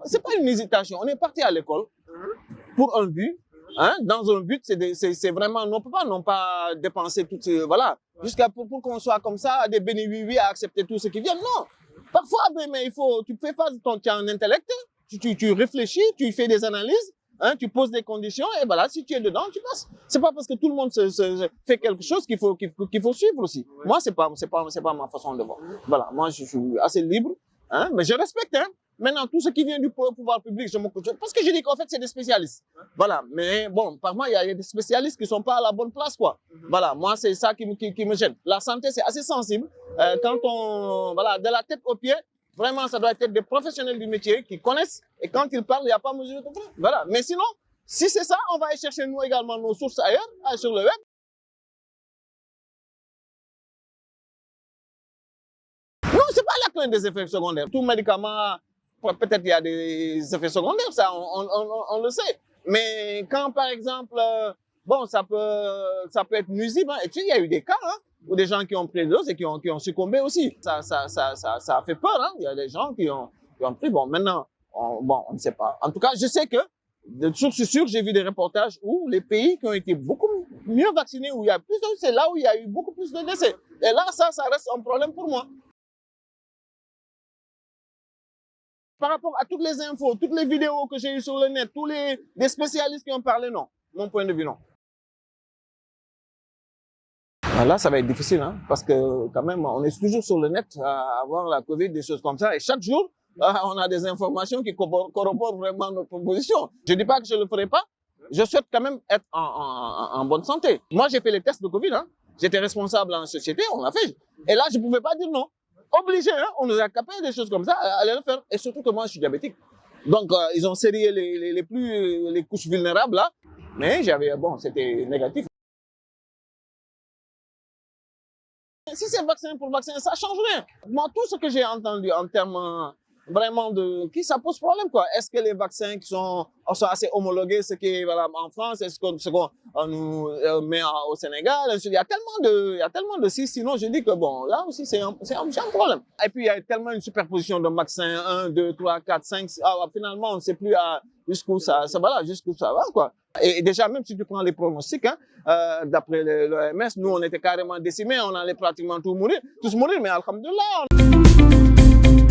C'est pas une hésitation. On est parti à l'école pour un but. Hein, dans un but, c'est vraiment, on ne peut pas non pas dépenser tout, voilà, jusqu'à pour qu'on soit comme ça, des bénéfices à accepter tout ce qui vient. Non, parfois, mais il faut, tu fais face à ton intellect, tu réfléchis, tu fais des analyses, hein, tu poses des conditions et voilà, si tu es dedans, tu passes. C'est pas parce que tout le monde fait quelque chose qu'il faut suivre aussi. Moi, c'est pas ma façon de voir. Voilà, moi, je suis assez libre, hein, mais je respecte, hein. Maintenant, tout ce qui vient du pouvoir public, parce que je dis qu'en fait, c'est des spécialistes. Voilà. Mais bon, par moi, il y a des spécialistes qui sont pas à la bonne place, quoi. Voilà. Moi, c'est ça qui me gêne. La santé, c'est assez sensible. Quand voilà, de la tête aux pieds, vraiment, ça doit être des professionnels du métier qui connaissent. Et quand ils parlent, il n'y a pas mesure de contrôle. Voilà. Mais sinon, si c'est ça, on va aller chercher nous également nos sources ailleurs, sur le web. Non, c'est pas la crainte des effets secondaires. Tout médicament, peut-être il y a des effets secondaires, ça, on le sait. Mais quand, par exemple, bon, ça peut être nuisible, hein. Et puis, il y a eu des cas, hein, où des gens qui ont pris de doses et qui ont succombé aussi. Ça a fait peur, hein. Il y a des gens qui ont pris. Bon, maintenant, on ne sait pas. En tout cas, je sais que, de source sûre, j'ai vu des reportages où les pays qui ont été beaucoup mieux vaccinés, où il y a plus de, c'est là où il y a eu beaucoup plus de décès. Et là, ça reste un problème pour moi. Par rapport à toutes les infos, toutes les vidéos que j'ai eues sur le net, tous les spécialistes qui ont parlé, non. Mon point de vue, non. Là, ça va être difficile, hein, parce que quand même, on est toujours sur le net à avoir la Covid, des choses comme ça. Et chaque jour, on a des informations qui corroborent vraiment notre proposition. Je ne dis pas que je ne le ferai pas. Je souhaite quand même être en bonne santé. Moi, j'ai fait les tests de Covid. Hein. J'étais responsable en société, on l'a fait. Et là, je ne pouvais pas dire non. Obligé, hein, on nous a capé des choses comme ça, à aller le faire. Et surtout que moi, je suis diabétique. Donc, ils ont serré les couches vulnérables là. Mais bon, c'était négatif. Si c'est vaccin pour vaccin, ça change rien. Moi, tout ce que j'ai entendu en termes vraiment ça pose problème, quoi. Est-ce que les vaccins qui sont assez homologués, ce qui est valable en France, est-ce qu'on nous met au Sénégal? Il y a tellement de si, sinon je dis que bon, là aussi c'est un problème. Et puis il y a tellement une superposition de vaccins, 1, 2, 3, 4, 5, finalement on ne sait plus jusqu'où ça va, quoi. Et déjà, même si tu prends les pronostics, hein, d'après l'OMS, nous on était carrément décimés, on allait pratiquement tous mourir, mais alhamdoulilah.